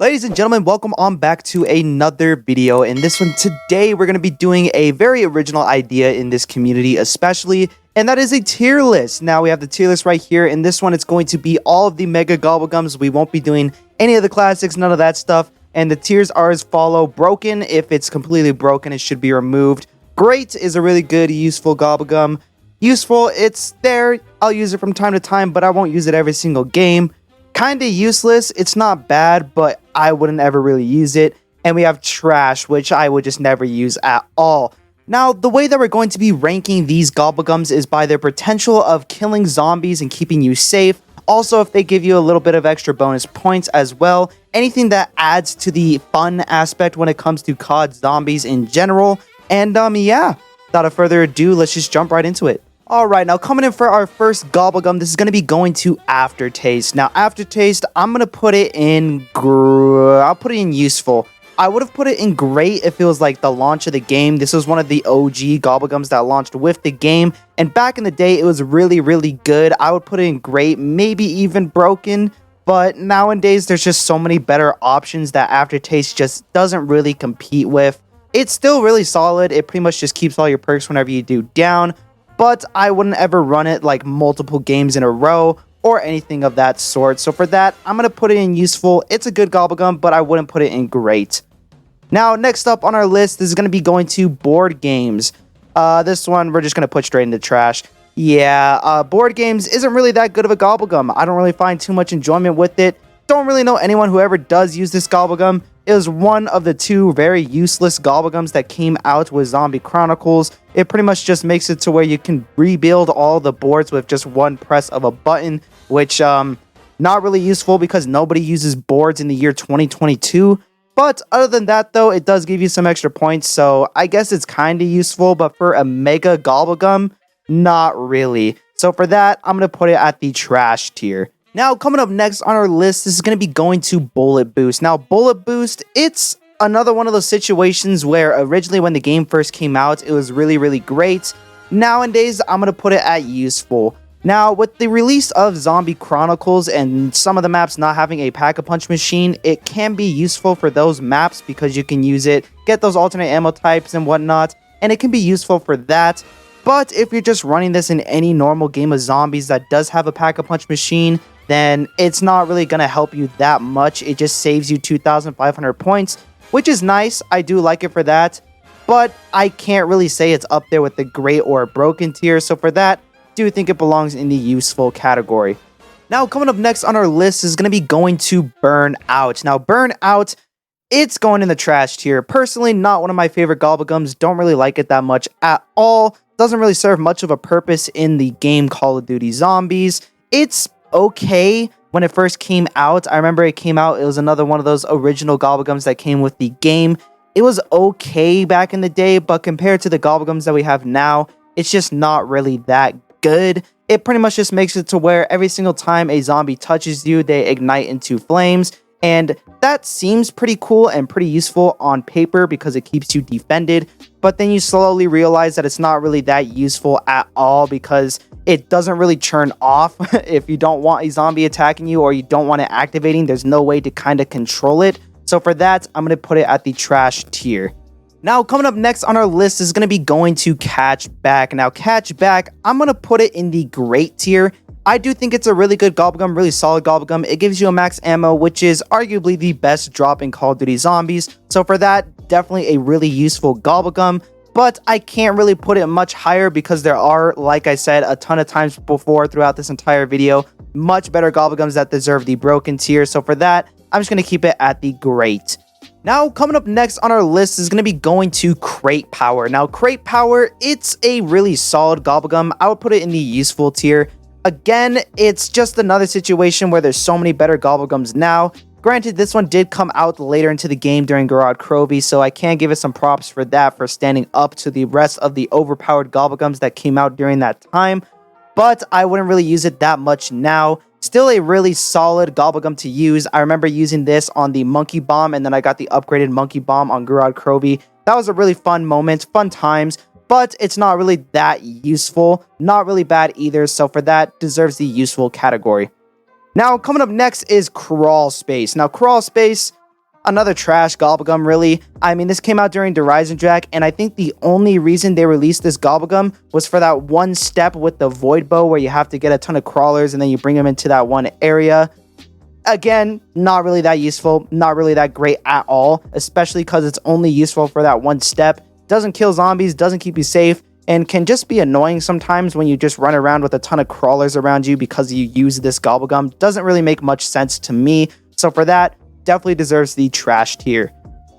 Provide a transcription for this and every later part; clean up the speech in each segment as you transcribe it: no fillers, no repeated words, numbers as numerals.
Ladies and gentlemen, welcome on back to another video. In this one today, we're going to be doing a very original idea in this community especially, and that is a tier list. Now we have the tier list right here. In this one, it's going to be all of the mega Gobblegums. We won't be doing any of the classics, none of that stuff. And the tiers are as follow. Broken, if it's completely broken, it should be removed. Great is a really good, useful Gobblegum. Useful, it's there. I'll use it from time to time, but I won't use it every single game. Kinda useless, it's not bad, but I wouldn't ever really use it. And we have trash, which I would just never use at all. Now, the way that we're going to be ranking these Gobblegums is by their potential of killing zombies and keeping you safe. Also, if they give you a little bit of extra bonus points as well. Anything that adds to the fun aspect when it comes to COD zombies in general. And yeah, without further ado, let's just jump right into it. Alright, now coming in for our first Gobblegum, this is going to be going to Aftertaste. Now, Aftertaste, I'm going to put it in... I'll put it in useful. I would have put it in great if it was like the launch of the game. This was one of the OG Gobblegums that launched with the game. And back in the day, it was really, really good. I would put it in great, maybe even broken. But nowadays, there's just so many better options that Aftertaste just doesn't really compete with. It's still really solid. It pretty much just keeps all your perks whenever you do down. But I wouldn't ever run it like multiple games in a row or anything of that sort. So for that, I'm going to put it in useful. It's a good Gobblegum, but I wouldn't put it in great. Now, next up on our list, this is going to be going to board games. This one, we're just going to put straight into trash. Yeah, board games isn't really that good of a Gobblegum. I don't really find too much enjoyment with it. Don't really know anyone who ever does use this Gobblegum. It was one of the two very useless Gobblegums that came out with Zombie Chronicles. It pretty much just makes it to where you can rebuild all the boards with just one press of a button, which not really useful because nobody uses boards in the year 2022. But other than that, though, it does give you some extra points, so I guess it's kind of useful, but for a mega Gobblegum, not really. So for that, I'm going to put it at the trash tier. Now, coming up next on our list, this is going to be going to Bullet Boost. Now, Bullet Boost, it's another one of those situations where originally when the game first came out, it was really, really great. Nowadays, I'm going to put it at useful. Now, with the release of Zombie Chronicles and some of the maps not having a Pack-a-Punch machine, it can be useful for those maps because you can use it, get those alternate ammo types and whatnot, and it can be useful for that. But if you're just running this in any normal game of zombies that does have a Pack-a-Punch machine, then it's not really going to help you that much. It just saves you 2,500 points, which is nice. I do like it for that, but I can't really say it's up there with the great or broken tier. So for that, I do think it belongs in the useful category. Now, coming up next on our list is going to be going to Burnout. Now, Burnout, it's going in the trash tier. Personally, not one of my favorite Gobblegums. Don't really like it that much at all. Doesn't really serve much of a purpose in the game Call of Duty Zombies. It's okay when it first came out. I remember it came out, it was another one of those original Gobblegums that came with the game. It was okay back in the day, but compared to the Gobblegums that we have now, it's just not really that good. It pretty much just makes it to where every single time a zombie touches you, they ignite into flames, and that seems pretty cool and pretty useful on paper because it keeps you defended, but then you slowly realize that it's not really that useful at all because it doesn't really turn off. If you don't want a zombie attacking you or you don't want it activating, there's no way to kind of control it. So for that, I'm going to put it at the trash tier. Now, coming up next on our list is going to be going to Catch Back. Now, Catch Back, I'm going to put it in the great tier. I do think it's a really good Gobblegum, really solid Gobblegum. It gives you a max ammo, which is arguably the best drop in Call of Duty Zombies. So for that, definitely a really useful Gobblegum. But I can't really put it much higher because there are, like I said, a ton of times before throughout this entire video, much better Gobblegums that deserve the broken tier. So for that, I'm just going to keep it at the great. Now, coming up next on our list is going to be going to Crate Power. Now, Crate Power, it's a really solid Gobblegum. I would put it in the useful tier. Again, it's just another situation where there's so many better Gobblegums now. Granted, this one did come out later into the game during Garage Crovey, so I can give it some props for that, for standing up to the rest of the overpowered Gobblegums that came out during that time. But I wouldn't really use it that much now. Still a really solid Gobblegum to use. I remember using this on the Monkey Bomb, and then I got the upgraded Monkey Bomb on Garage Crovey. That was a really fun moment, fun times, but it's not really that useful. Not really bad either, so for that, deserves the useful category. Now, coming up next is Crawl Space. Now, Crawl Space, another trash Gobblegum, really. I mean, this came out during the Rise and Jack, and I think the only reason they released this Gobblegum was for that one step with the Void Bow where you have to get a ton of crawlers and then you bring them into that one area. Again, not really that useful, not really that great at all, especially because it's only useful for that one step. Doesn't kill zombies, doesn't keep you safe, and can just be annoying sometimes when you just run around with a ton of crawlers around you because you use this Gobblegum. Doesn't really make much sense to me, so for that, definitely deserves the trash tier.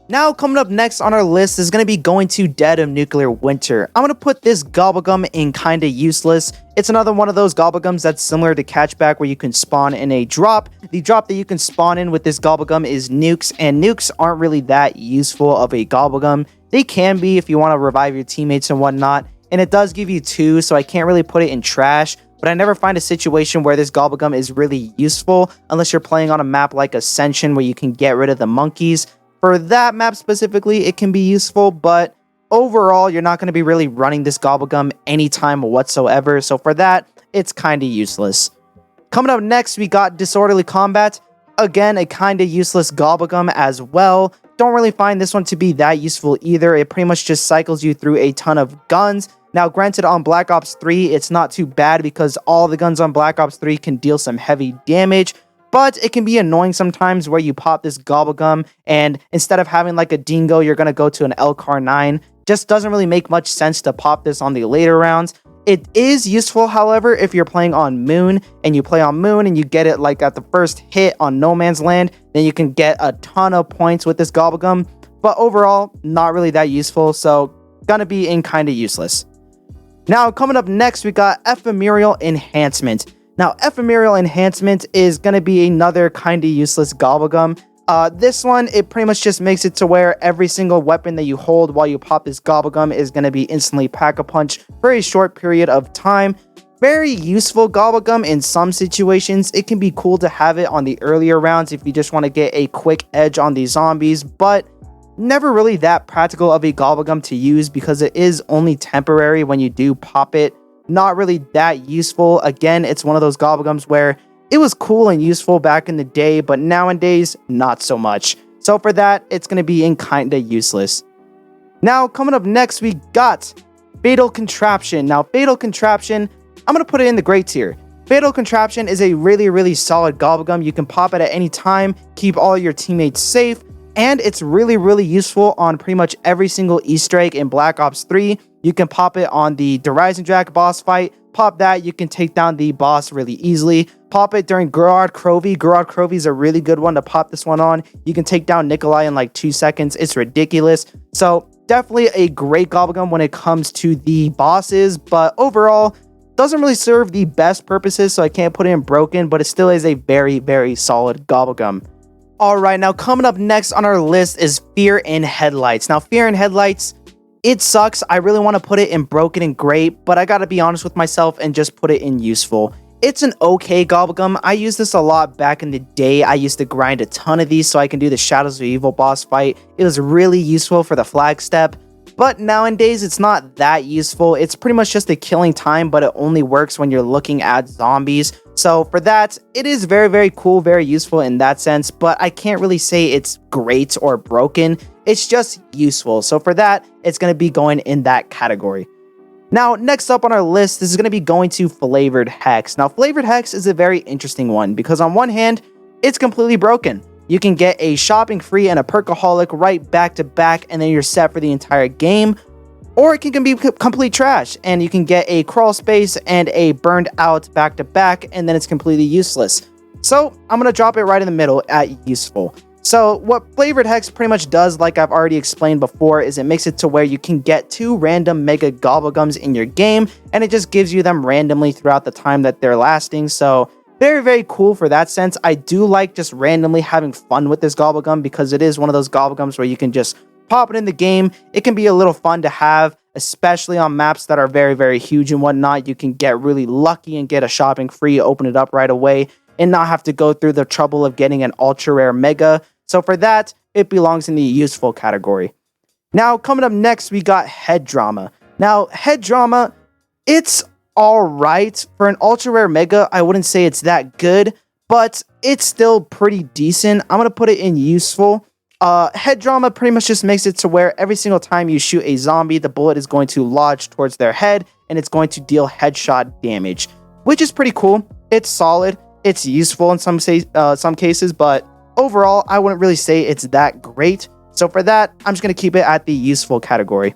Now, coming up next on our list is going to be going to Dead of Nuclear Winter. I'm going to put this Gobblegum in kinda useless. It's another one of those Gobblegums that's similar to Catchback where you can spawn in a drop. The drop that you can spawn in with this Gobblegum is nukes, and nukes aren't really that useful of a Gobblegum. They can be if you want to revive your teammates and whatnot, and it does give you 2, so I can't really put it in trash, but I never find a situation where this Gobblegum is really useful unless you're playing on a map like Ascension where you can get rid of the monkeys. For that map specifically, it can be useful, but overall, you're not going to be really running this Gobblegum anytime whatsoever, so for that, it's kinda useless. Coming up next, we got Disorderly Combat. Again, a kinda useless Gobblegum as well. Don't really find this one to be that useful either. It pretty much just cycles you through a ton of guns. Now, granted, on Black Ops 3, it's not too bad because all the guns on Black Ops 3 can deal some heavy damage, but it can be annoying sometimes where you pop this Gobblegum and instead of having like a Dingo, you're going to go to an LCAR-9. Just doesn't really make much sense to pop this on the later rounds. It is useful, however, if you're playing on Moon and you play on Moon and you get it like at the first hit on No Man's Land, then you can get a ton of points with this Gobblegum. But overall, not really that useful, so gonna be in kinda useless. Now, coming up next, we got Ephemeral Enhancement. Now, Ephemeral Enhancement is gonna be another kinda useless Gobblegum. This one, it pretty much just makes it to where every single weapon that you hold while you pop this Gobblegum is going to be instantly Pack-a-Punch for a short period of time. Very useful Gobblegum in some situations. It can be cool to have it on the earlier rounds if you just want to get a quick edge on the zombies, but never really that practical of a Gobblegum to use because it is only temporary when you do pop it. Not really that useful. Again, it's one of those Gobblegums where it was cool and useful back in the day, but nowadays, not so much. So for that, it's going to be in kinda useless. Now, coming up next, we got Fatal Contraption. Now, Fatal Contraption, I'm going to put it in the great tier. Fatal Contraption is a really, really solid Gobblegum. You can pop it at any time, keep all your teammates safe, and it's really, really useful on pretty much every single Easter egg in Black Ops 3. You can pop it on the Rise and Jack boss fight. Pop that, you can take down the boss really easily. Pop it during Gerard Crovey. Gerard Crovey is a really good one to pop this one on. You can take down Nikolai in like 2 seconds. It's ridiculous. So definitely a great Gobblegum when it comes to the bosses, but overall, doesn't really serve the best purposes, so I can't put it in broken, but it still is a very, very solid Gobblegum. Alright, now coming up next on our list is Fear in Headlights. Now, Fear in Headlights, it sucks. I really want to put it in broken and great, but I gotta be honest with myself and just put it in useful. It's an okay Gobblegum. I used this a lot back in the day. I used to grind a ton of these so I can do the Shadows of Evil boss fight. It was really useful for the flag step, but nowadays it's not that useful. It's pretty much just a killing time, but it only works when you're looking at zombies. So for that, it is very, very cool, very useful in that sense, but I can't really say it's great or broken. It's just useful. So for that, it's going to be going in that category. Now, next up on our list, this is going to be going to Flavored Hex. Now, Flavored Hex is a very interesting one because on one hand, it's completely broken. You can get a shopping free and a perkaholic right back to back, and then you're set for the entire game. Or it can be complete trash, and you can get a crawl space and a burned out back to back, and then it's completely useless. So I'm going to drop it right in the middle at useful. So what Flavored Hex pretty much does, like I've already explained before, is it makes it to where you can get 2 random mega Gobblegums in your game, and it just gives you them randomly throughout the time that they're lasting. So very, very cool for that sense. I do like just randomly having fun with this Gobblegum because it is one of those Gobblegums where you can just pop it in the game. It can be a little fun to have, especially on maps that are very, very huge and whatnot. You can get really lucky and get a shopping free, open it up right away, and not have to go through the trouble of getting an ultra rare mega. So for that, it belongs in the useful category. Now, coming up next, we got Head Drama. Now, Head Drama, it's alright. For an ultra rare mega, I wouldn't say it's that good, but it's still pretty decent. I'm going to put it in useful. Head Drama pretty much just makes it to where every single time you shoot a zombie, the bullet is going to lodge towards their head, and it's going to deal headshot damage, which is pretty cool. It's solid. It's useful in some cases, but overall, I wouldn't really say it's that great. So for that, I'm just going to keep it at the useful category.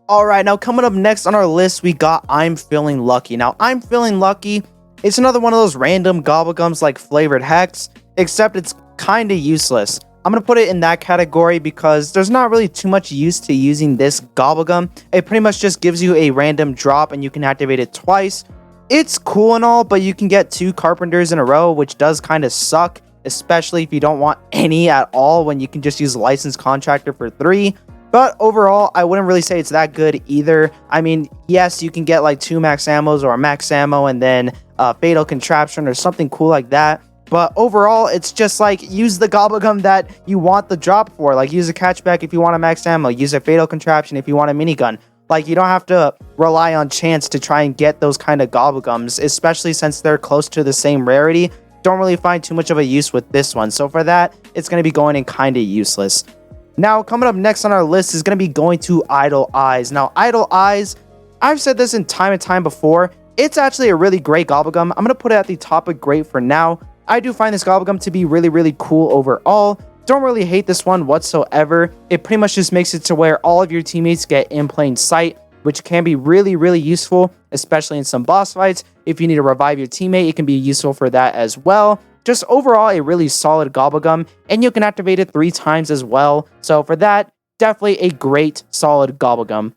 Alright, now coming up next on our list, we got I'm Feeling Lucky. Now, I'm Feeling Lucky, it's another one of those random Gobblegums like flavored hacks, except it's kind of useless. I'm going to put it in that category because there's not really too much use to using this Gobblegum. It pretty much just gives you a random drop and you can activate it twice. It's cool and all, but you can get 2 Carpenters in a row, which does kind of suck, especially if you don't want any at all when you can just use Licensed Contractor for 3. But overall, I wouldn't really say it's that good either. I mean, yes, you can get like 2 max ammos or a max ammo and then Fatal Contraption or something cool like that. But overall, it's just like use the Gobblegum that you want the drop for. Like use a Catchback if you want a max ammo. Use a Fatal Contraption if you want a minigun. Like you don't have to rely on chance to try and get those kind of Gobblegums, especially since they're close to the same rarity. Don't really find too much of a use with this one. So for that, it's going to be going in kind of useless. Now, coming up next on our list is going to be going to Idle Eyes. Now, Idle Eyes, I've said this in time and time before, it's actually a really great Gobblegum. I'm going to put it at the top of great for now. I do find this Gobblegum to be really, really cool overall. Don't really hate this one whatsoever. It pretty much just makes it to where all of your teammates get in plain sight, which can be really, really useful, especially in some boss fights. If you need to revive your teammate, it can be useful for that as well. Just overall, a really solid Gobblegum, and you can activate it 3 times as well. So for that, definitely a great, solid Gobblegum.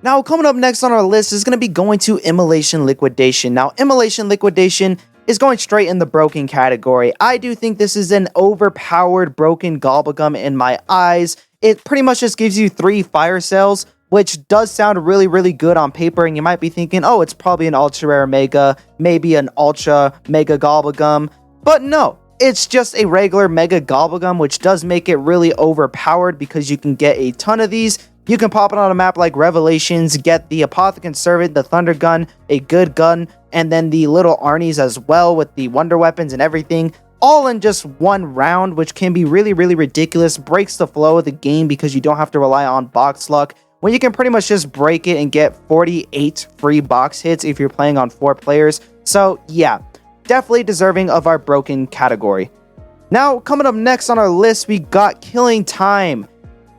Now, coming up next on our list is going to be going to Immolation Liquidation. Now, Immolation Liquidation is going straight in the broken category. I do think this is an overpowered broken Gobblegum in my eyes. It pretty much just gives you 3 fire cells, which does sound really, really good on paper, and you might be thinking, oh, it's probably an ultra rare mega, maybe an ultra mega Gobblegum. But no, it's just a regular mega Gobblegum, which does make it really overpowered because you can get a ton of these. You can pop it on a map like Revelations, get the Apothecant Servant, the Thunder Gun, a good gun, and then the little Arnie's as well with the Wonder Weapons and everything, all in just one round, which can be really, really ridiculous. Breaks the flow of the game because you don't have to rely on box luck, when you can pretty much just break it and get 48 free box hits if you're playing on 4 players. So yeah, definitely deserving of our broken category. Now, coming up next on our list, we got Killing Time.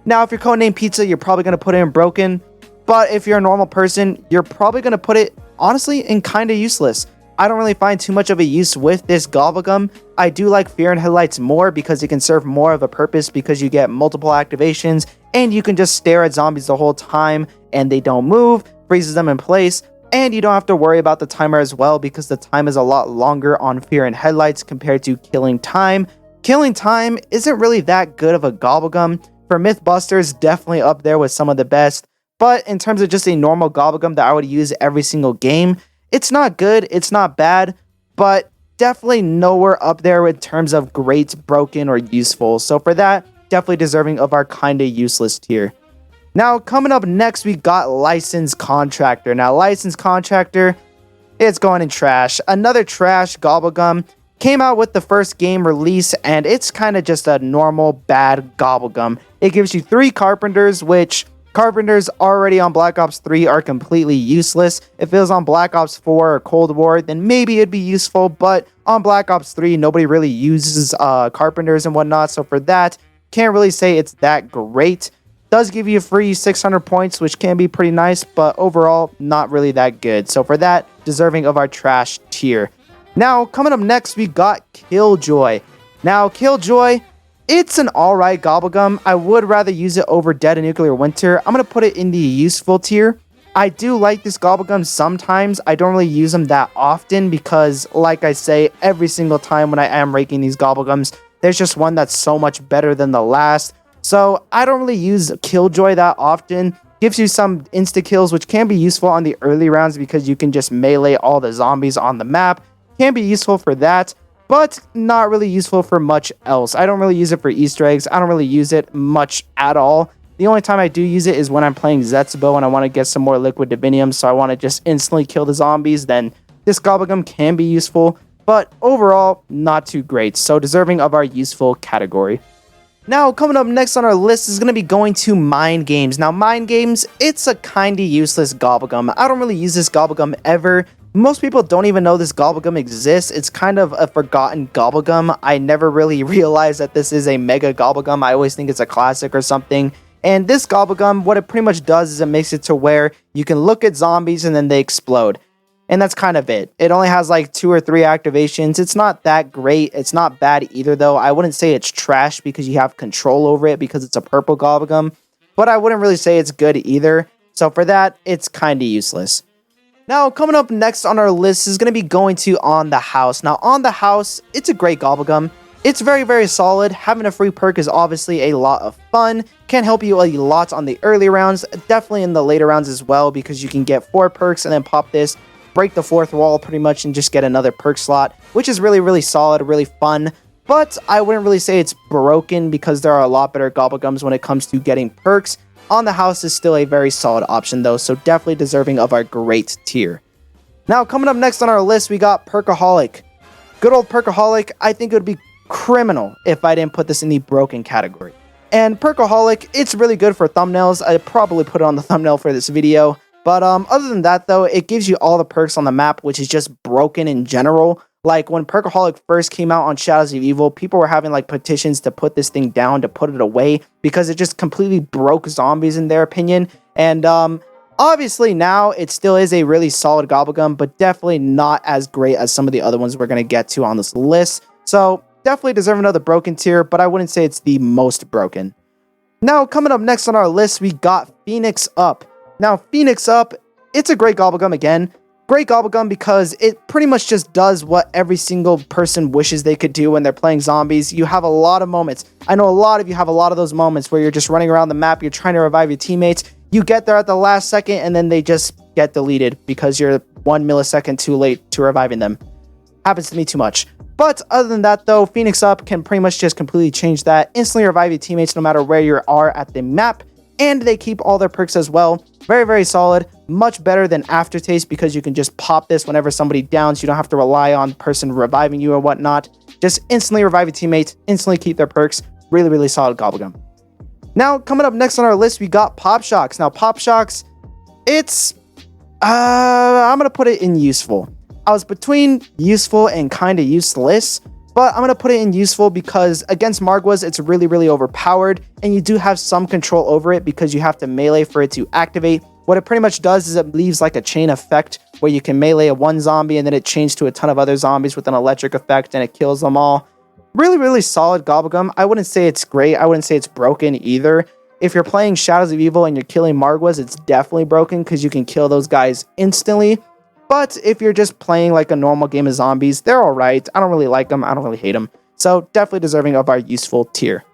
Now, if you're Codename Pizza, you're probably going to put it in broken, but if you're a normal person, you're probably going to put it, honestly, in kind of useless. I don't really find too much of a use with this Gobblegum. I do like Fear and Headlights more because it can serve more of a purpose because you get multiple activations and you can just stare at zombies the whole time and they don't move, freezes them in place, and you don't have to worry about the timer as well because the time is a lot longer on Fear and Headlights compared to Killing Time. Killing Time isn't really that good of a Gobblegum. For Mythbusters, definitely up there with some of the best, but in terms of just a normal Gobblegum that I would use every single game, it's not good, it's not bad, but definitely nowhere up there in terms of great, broken, or useful. So for that, definitely deserving of our kinda useless tier. Now, coming up next, we got Licensed Contractor. Now, Licensed Contractor, it's going in trash. Another trash Gobblegum. Came out with the first game release, and it's kind of just a normal bad Gobblegum. It gives you 3 Carpenters, which Carpenters already on Black Ops 3 are completely useless. If it was on Black Ops 4 or Cold War, then maybe it'd be useful, but on Black Ops 3, nobody really uses Carpenters and whatnot, so for that, can't really say it's that great. Does give you free 600 points, which can be pretty nice, but overall, not really that good. So for that, deserving of our trash tier. Now, coming up next, we got Killjoy. Now, Killjoy, it's an alright Gobblegum. I would rather use it over Dead and Nuclear Winter. I'm going to put it in the useful tier. I do like this Gobblegum sometimes. I don't really use them that often because, like I say, every single time when I am ranking these Gobblegums, there's just one that's so much better than the last. So I don't really use Killjoy that often. Gives you some insta-kills, which can be useful on the early rounds because you can just melee all the zombies on the map. Can be useful for that, but not really useful for much else. I don't really use it for Easter eggs. I don't really use it much at all. The only time I do use it is when I'm playing Zetsubo and I want to get some more Liquid Divinium, so I want to just instantly kill the zombies. Then this Gobblegum can be useful, but overall, not too great. So deserving of our useful category. Now, coming up next on our list is going to be going to Mind Games. Now, Mind Games, it's a kinda useless Gobblegum. I don't really use this Gobblegum ever. Most people don't even know this Gobblegum exists. It's kind of a forgotten Gobblegum. I never really realized that this is a mega Gobblegum. I always think it's a classic or something. And this Gobblegum, what it pretty much does is it makes it to where you can look at zombies and then they explode. And that's kind of it. It only has like 2 or 3 activations. It's not that great. It's not bad either though. I wouldn't say it's trash because you have control over it because it's a purple Gobblegum. But I wouldn't really say it's good either. So for that, it's kind of useless. Now, coming up next on our list is going to be going to On the House. Now, On the House, it's a great Gobblegum. It's very, very solid. Having a free perk is obviously a lot of fun. Can help you a lot on the early rounds. Definitely in the later rounds as well because you can get 4 perks and then pop this, break the 4th wall pretty much and just get another perk slot, which is really, really solid, really fun. But I wouldn't really say it's broken because there are a lot better Gobblegums when it comes to getting perks. On the House is still a very solid option though, so definitely deserving of our great tier. Now, coming up next on our list, we got Perkaholic. Good old Perkaholic. I think it would be criminal if I didn't put this in the broken category. And Perkaholic, it's really good for thumbnails. I'd probably put it on the thumbnail for this video. But other than that though, it gives you all the perks on the map, which is just broken in general. Like when Perkaholic first came out on Shadows of Evil, people were having like petitions to put this thing down, to put it away, because it just completely broke zombies in their opinion. And obviously now it still is a really solid Gobblegum, but definitely not as great as some of the other ones we're going to get to on this list. So definitely deserve another broken tier, but I wouldn't say it's the most broken. Now, coming up next on our list, we got Phoenix Up. Now, Phoenix Up, it's a great Gobblegum again. Great Gobblegum because it pretty much just does what every single person wishes they could do when they're playing zombies. You have a lot of moments. I know a lot of you have a lot of those moments where you're just running around the map, you're trying to revive your teammates. You get there at the last second and then they just get deleted because you're 1 millisecond too late to reviving them. Happens to me too much. But other than that though, Phoenix Up can pretty much just completely change that. Instantly revive your teammates no matter where you are at the map. And they keep all their perks as well. Very, very solid. Much better than Aftertaste because you can just pop this whenever somebody downs. You don't have to rely on the person reviving you or whatnot. Just instantly revive your teammates. Instantly keep their perks. Really, really solid Gobblegum. Now, coming up next on our list, we got Pop Shocks. Now, Pop Shocks, it's... I'm going to put it in useful. I was between useful and kind of useless. But I'm going to put it in useful because against Margwas, it's really, really overpowered. And you do have some control over it because you have to melee for it to activate. What it pretty much does is it leaves like a chain effect where you can melee a one zombie and then it chains to a ton of other zombies with an electric effect and it kills them all. Really, really solid Gobblegum. I wouldn't say it's great. I wouldn't say it's broken either. If you're playing Shadows of Evil and you're killing Margwas, it's definitely broken because you can kill those guys instantly. But if you're just playing like a normal game of zombies, they're alright. I don't really like them. I don't really hate them. So definitely deserving of our useful tier.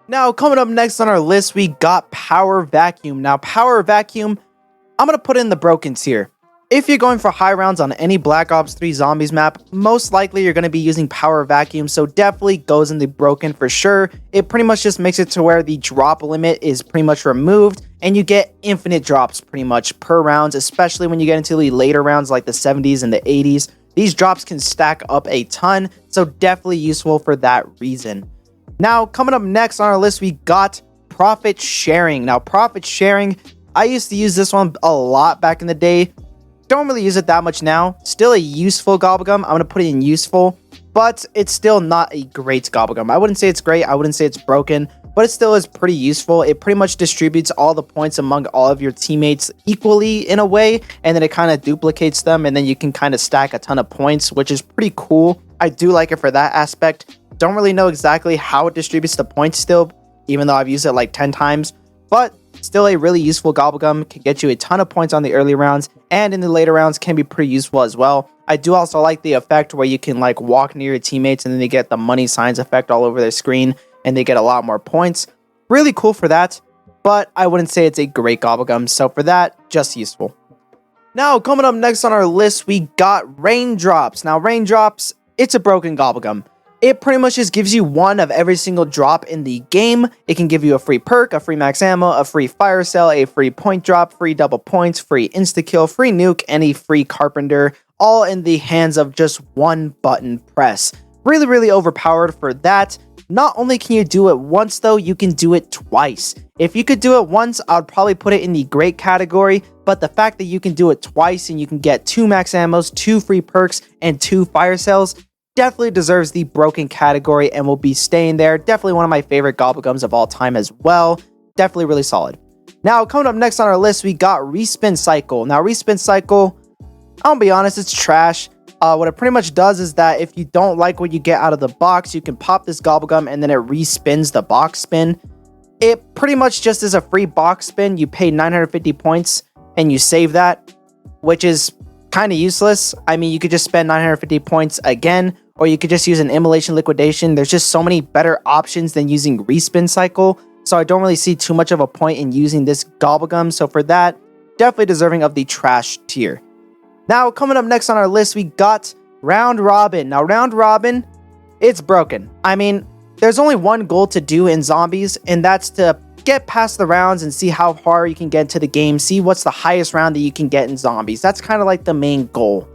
Now, coming up next on our list, we got Power Vacuum. Now, Power Vacuum, I'm going to put in the broken tier. If you're going for high rounds on any Black Ops 3 Zombies map, most likely you're going to be using Power Vacuum, so definitely goes in the broken for sure. It pretty much just makes it to where the drop limit is pretty much removed, and you get infinite drops pretty much per rounds, especially when you get into the later rounds like the 70s and the 80s. These drops can stack up a ton, so definitely useful for that reason. Now, coming up next on our list, we got Profit Sharing. Now, Profit Sharing, I used to use this one a lot back in the day. Don't really use it that much now. Still a useful Gobblegum. I'm going to put it in useful, but it's still not a great Gobblegum. I wouldn't say it's great. I wouldn't say it's broken, but it still is pretty useful. It pretty much distributes all the points among all of your teammates equally in a way, and then it kind of duplicates them, and then you can kind of stack a ton of points, which is pretty cool. I do like it for that aspect. Don't really know exactly how it distributes the points still, even though I've used it like 10 times, but still a really useful Gobblegum. Can get you a ton of points on the early rounds, and in the later rounds can be pretty useful as well. I do also like the effect where you can like walk near your teammates and then they get the money signs effect all over their screen and they get a lot more points. Really cool for that, but I wouldn't say it's a great Gobblegum, so for that, just useful. Now, coming up next on our list, we got Raindrops. Now, Raindrops, it's a broken Gobblegum. It pretty much just gives you one of every single drop in the game. It can give you a free perk, a free max ammo, a free fire cell, a free point drop, free double points, free insta-kill, free nuke, and a free carpenter, all in the hands of just one button press. really overpowered for that. Not only can you do it once though, you can do it twice. If you could do it once, I'd probably put it in the great category, but the fact that you can do it twice and you can get 2 max ammos, 2 free perks, and 2 fire cells definitely deserves the broken category and will be staying there. Definitely one of my favorite Gobblegums of all time as well. Definitely really solid. Now, coming up next on our list, we got Respin Cycle. Now, Respin Cycle, I'll be honest, it's trash. What it pretty much does is that if you don't like what you get out of the box, you can pop this Gobblegum and then it respins the box spin. It pretty much just is a free box spin. You pay 950 points and you save that, which is kind of useless. I mean, you could just spend 950 points again, or you could just use an Immolation Liquidation. There's just so many better options than using Respin Cycle, so I don't really see too much of a point in using this Gobblegum. So for that, definitely deserving of the trash tier. Now, coming up next on our list, we got Round Robin. Now, Round Robin, it's broken. I mean, there's only one goal to do in zombies, and that's to get past the rounds and see how far you can get into the game, see what's the highest round that you can get in zombies. That's kind of like the main goal.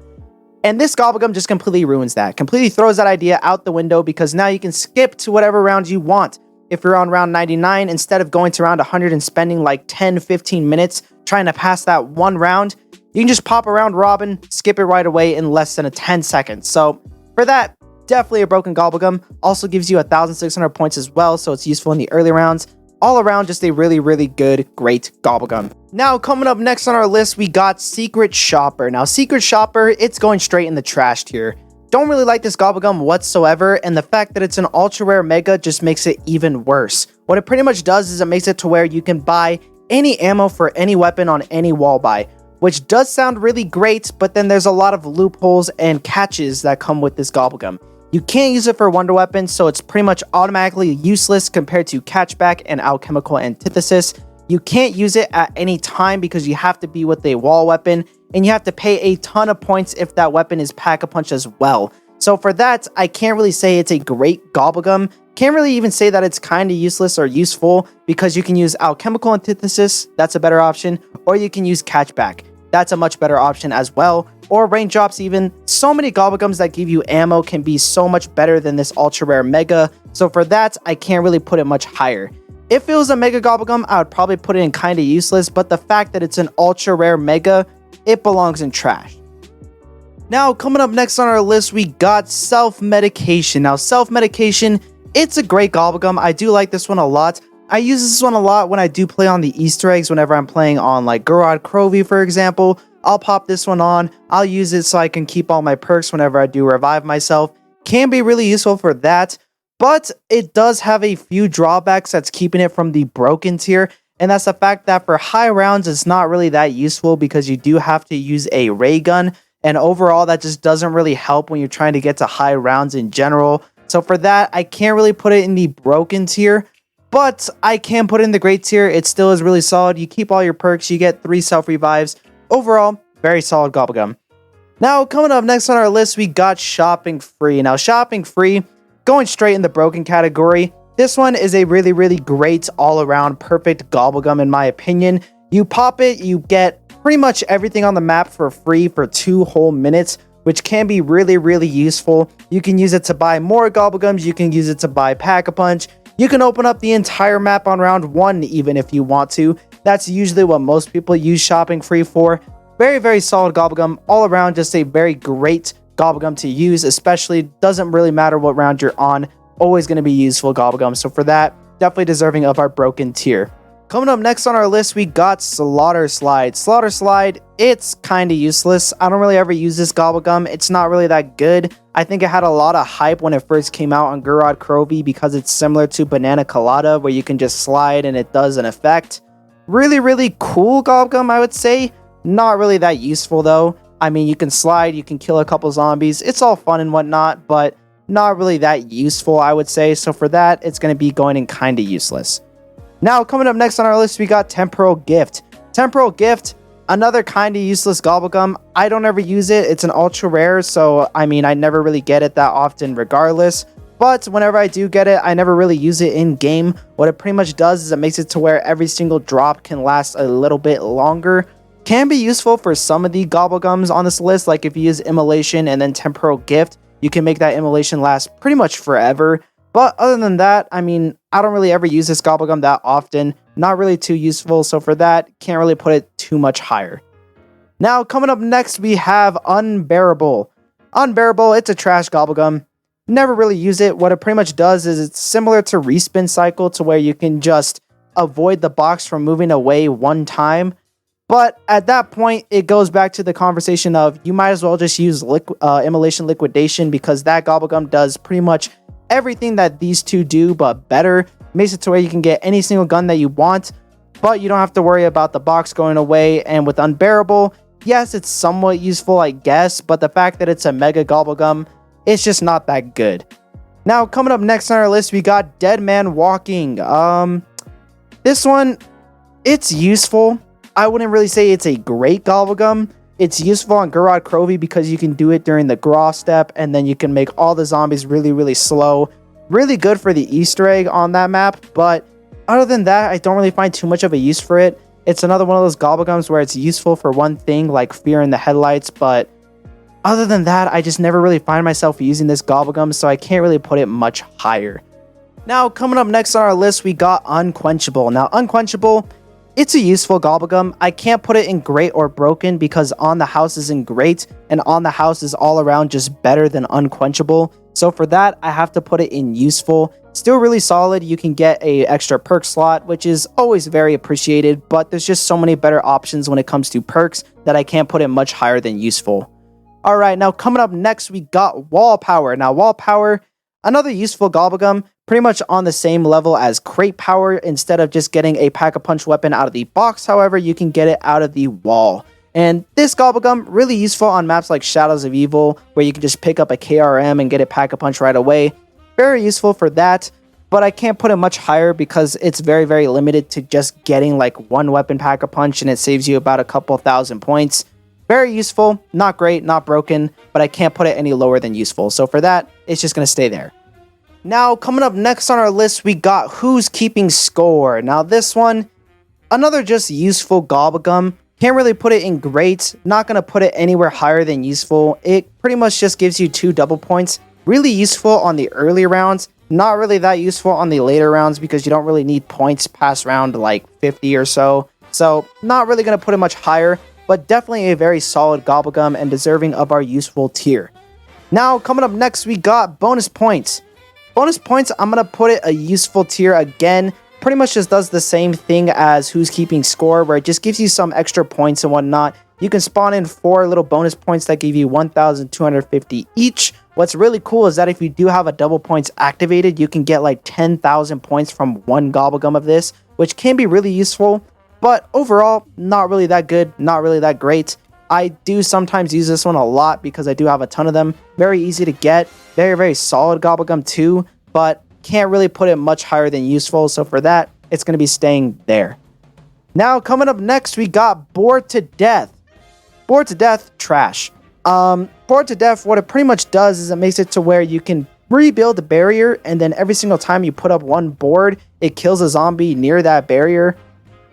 And this Gobblegum just completely ruins that, completely throws that idea out the window, because now you can skip to whatever round you want. If you're on round 99, instead of going to round 100 and spending like 10-15 minutes trying to pass that one round, you can just pop a Round Robin, skip it right away in less than 10 seconds. So for that, definitely a broken Gobblegum. Also gives you 1,600 points as well, so it's useful in the early rounds. All around, just a really good, great Gobblegum. Now, coming up next on our list, we got Secret Shopper. Now, Secret Shopper, it's going straight in the trash tier. Don't really like this Gobblegum whatsoever, and the fact that it's an ultra rare mega just makes it even worse. What it pretty much does is it makes it to where you can buy any ammo for any weapon on any wall buy, which does sound really great, but then there's a lot of loopholes and catches that come with this Gobblegum. You can't use it for wonder weapons, so it's pretty much automatically useless compared to Catchback and Alchemical Antithesis. You can't use it at any time because you have to be with a wall weapon, and you have to pay a ton of points if that weapon is Pack-a-Punch as well. So for that, I can't really say it's a great Gobblegum. Can't really even say that it's kind of useless or useful, because you can use Alchemical Antithesis, that's a better option, or you can use Catchback. That's a much better option as well, or Raindrops even. So many Gobblegums that give you ammo can be so much better than this ultra rare mega, so for that, I can't really put it much higher. If it was a mega Gobblegum, I would probably put it in kind of useless, but the fact that it's an ultra rare mega, it belongs in trash. Now, coming up next on our list, we got Self-Medication. Now, Self-Medication, it's a great Gobblegum. I do like this one a lot. I use this one a lot when I do play on the Easter eggs, whenever I'm playing on like Gorod Crovey, for example. I'll pop this one on. I'll use it so I can keep all my perks whenever I do revive myself. Can be really useful for that, but it does have a few drawbacks that's keeping it from the broken tier, and that's the fact that for high rounds, it's not really that useful because you do have to use a ray gun, and overall, that just doesn't really help when you're trying to get to high rounds in general. So for that, I can't really put it in the broken tier, but I can put it in the great tier. It still is really solid. You keep all your perks, you get 3 self-revives. Overall, very solid Gobblegum. Now, coming up next on our list, we got Shopping Free. Now, Shopping Free, going straight in the broken category. This one is a really great all-around perfect Gobblegum in my opinion. You pop it, you get pretty much everything on the map for free for 2 whole minutes, which can be really useful. You can use it to buy more Gobblegums, you can use it to buy Pack-a-Punch. You can open up the entire map on round 1 even if you want to. That's usually what most people use Shopping Free for. Very solid Gobblegum. All around, just a very great Gobblegum to use, especially doesn't really matter what round you're on. Always going to be useful Gobblegum. So for that, definitely deserving of our broken tier. Coming up next on our list, we got Slaughter Slide. Slaughter Slide, it's kind of useless. I don't really ever use this Gobblegum. It's not really that good. I think it had a lot of hype when it first came out on Gorod Crovey because it's similar to Banana Colada, where you can just slide and it does an effect. Really cool Gobblegum, I would say. Not really that useful though. I mean, you can slide, you can kill a couple zombies. It's all fun and whatnot, but not really that useful, I would say. So for that, it's going to be going in kind of useless. Now, coming up next on our list, we got Temporal Gift. Temporal Gift, another kind of useless Gobblegum. I don't ever use it. It's an ultra rare, so I mean, I never really get it that often regardless. But whenever I do get it, I never really use it in game. What it pretty much does is it makes it to where every single drop can last a little bit longer. Can be useful for some of the Gobblegums on this list, like if you use Immolation and then Temporal Gift. you can make that immolation last pretty much forever. But other than that, I mean, I don't really ever use this Gobblegum that often. Not really too useful, so for that, can't really put it too much higher. Now, coming up next, we have Unbearable. Unbearable, it's a trash Gobblegum. Never really use it. What it pretty much does is it's similar to Respin Cycle, to where you can just avoid the box from moving away one time. But at that point, it goes back to the conversation of you might as well just use Immolation Liquidation, because that Gobblegum does pretty much everything that these two do, but better. Makes it to where you can get any single gun that you want, but you don't have to worry about the box going away. And with Unbearable, yes, it's somewhat useful, I guess, but the fact that it's a Mega Gobblegum, it's just not that good. Now, coming up next on our list, we got Dead Man Walking. This one, it's useful. I wouldn't really say it's a great Gobblegum. It's useful on Garrod Crovy because you can do it during the Graw step, and then you can make all the zombies really, really slow. Really good for the Easter egg on that map, but other than that, I don't really find too much of a use for it. It's another one of those Gobblegums where it's useful for one thing, like Fear in the Headlights, but other than that, I just never really find myself using this Gobblegum, so I can't really put it much higher. Now, coming up next on our list, we got Unquenchable. Now, Unquenchable, it's a useful Gobblegum. I can't put it in great or broken because On the House is in great, and On the House is all around just better than Unquenchable. So for that, I have to put it in useful. Still really solid. You can get a extra perk slot, which is always very appreciated, but there's just so many better options when it comes to perks that I can't put it much higher than useful. Alright, now coming up next, we got Wall Power. Now, Wall Power, another useful Gobblegum, pretty much on the same level as Crate Power. Instead of just getting a Pack-a-Punch weapon out of the box, however, you can get it out of the wall. And this Gobblegum, really useful on maps like Shadows of Evil, where you can just pick up a KRM and get a Pack-a-Punch right away. Very useful for that, but I can't put it much higher because it's very, very limited to just getting like one weapon Pack-a-Punch, and it saves you about a couple thousand points. Very useful, not great, not broken, but I can't put it any lower than useful. So for that, it's just going to stay there. Now, coming up next on our list, we got Who's Keeping Score. Now, this one, another just useful Gobblegum. Can't really put it in great. Not going to put it anywhere higher than useful. It pretty much just gives you 2 double points. Really useful on the early rounds. Not really that useful on the later rounds because you don't really need points past round like 50 or so. So, not really going to put it much higher, but definitely a very solid Gobblegum and deserving of our useful tier. Now, coming up next, we got Bonus Points. Bonus Points, I'm going to put it a useful tier again. Pretty much just does the same thing as Who's Keeping Score, where it just gives you some extra points and whatnot. You can spawn in 4 little bonus points that give you 1,250 each. What's really cool is that if you do have a double points activated, you can get like 10,000 points from one Gobblegum of this, which can be really useful. But overall, not really that good, not really that great. I do sometimes use this one a lot because I do have a ton of them. Very easy to get. Very, very solid Gobblegum too, but can't really put it much higher than useful. So for that, it's going to be staying there. Now, coming up next, we got Bored to Death. Bored to Death, trash. Bored to Death, what it pretty much does is it makes it to where you can rebuild the barrier, and then every single time you put up one board, it kills a zombie near that barrier.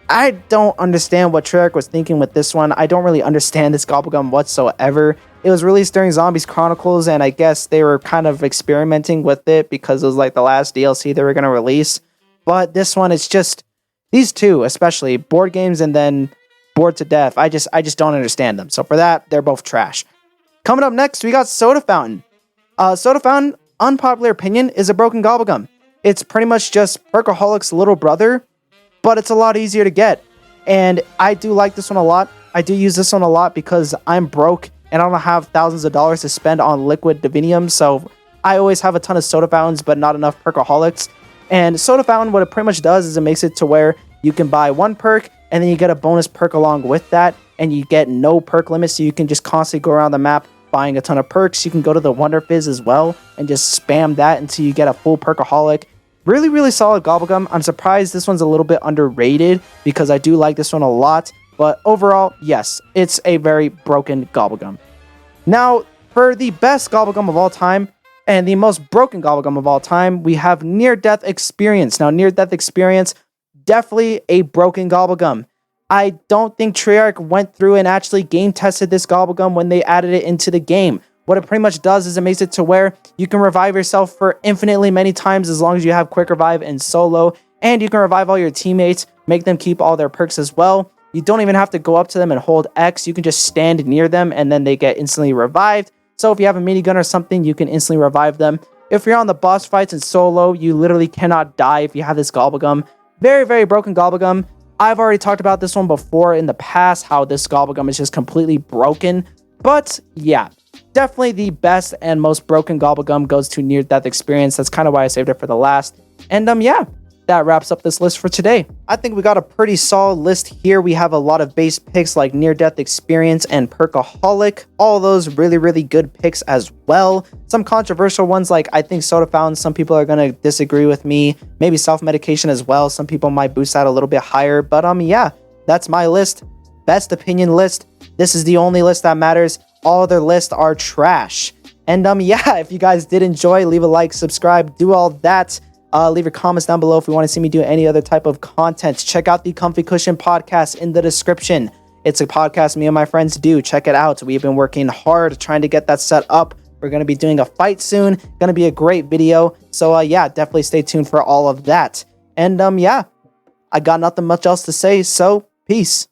I don't understand what Treyarch was thinking with this one. I don't really understand this Gobblegum whatsoever. It was released during Zombies Chronicles, and I guess they were kind of experimenting with it because it was like the last DLC they were going to release. But this one, it's just, these two, especially, board games and then Bored to Death, I just don't understand them. So for that, they're both trash. Coming up next, we got Soda Fountain. Soda Fountain, unpopular opinion, is a broken Gobblegum. It's pretty much just Perkaholic's little brother, but it's a lot easier to get. And I do like this one a lot. I do use this one a lot because I'm broke and I don't have thousands of dollars to spend on liquid divinium, so I always have a ton of Soda Fountains, but not enough Perkaholics. And Soda Fountain, what it pretty much does is it makes it to where you can buy one perk, and then you get a bonus perk along with that, and you get no perk limit, so you can just constantly go around the map buying a ton of perks. You can go to the Wonder Fizz as well, and just spam that until you get a full Perkaholic. Really, really solid Gobblegum. I'm surprised this one's a little bit underrated, because I do like this one a lot. But overall, yes, it's a very broken Gobblegum. Now, for the best Gobblegum of all time, and the most broken Gobblegum of all time, we have Near Death Experience. Now, Near Death Experience, definitely a broken Gobblegum. I don't think Treyarch went through and actually game tested this Gobblegum when they added it into the game. What it pretty much does is it makes it to where you can revive yourself for infinitely many times as long as you have quick revive in solo, and you can revive all your teammates, make them keep all their perks as well. You don't even have to go up to them and hold X. You can just stand near them and then they get instantly revived. So if you have a minigun or something, you can instantly revive them. If you're on the boss fights in solo, you literally cannot die if you have this Gobblegum. Very, very broken Gobblegum. I've already talked about this one before in the past, how this Gobblegum is just completely broken. But yeah, definitely the best and most broken Gobblegum goes to near-death experience. That's kind of why I saved it for the last. And yeah, that wraps up this list for today. I think we got a pretty solid list here. We have a lot of base picks like near-death experience and perkaholic. All those really, really good picks as well. Some controversial ones like I think soda fountain. Some people are going to disagree with me. Maybe self-medication as well. Some people might boost that a little bit higher. But yeah, that's my list. Best opinion list. This is the only list that matters. All other lists are trash. And yeah, if you guys did enjoy, leave a like, subscribe, do all that. Leave your comments down below if you want to see me do any other type of content. Check out the Comfy Cushion podcast in the description. It's a podcast me and my friends do. Check it out. We've been working hard trying to get that set up. We're going to be doing a fight soon. Going to be a great video. So yeah, definitely stay tuned for all of that. And yeah, I got nothing much else to say. So peace.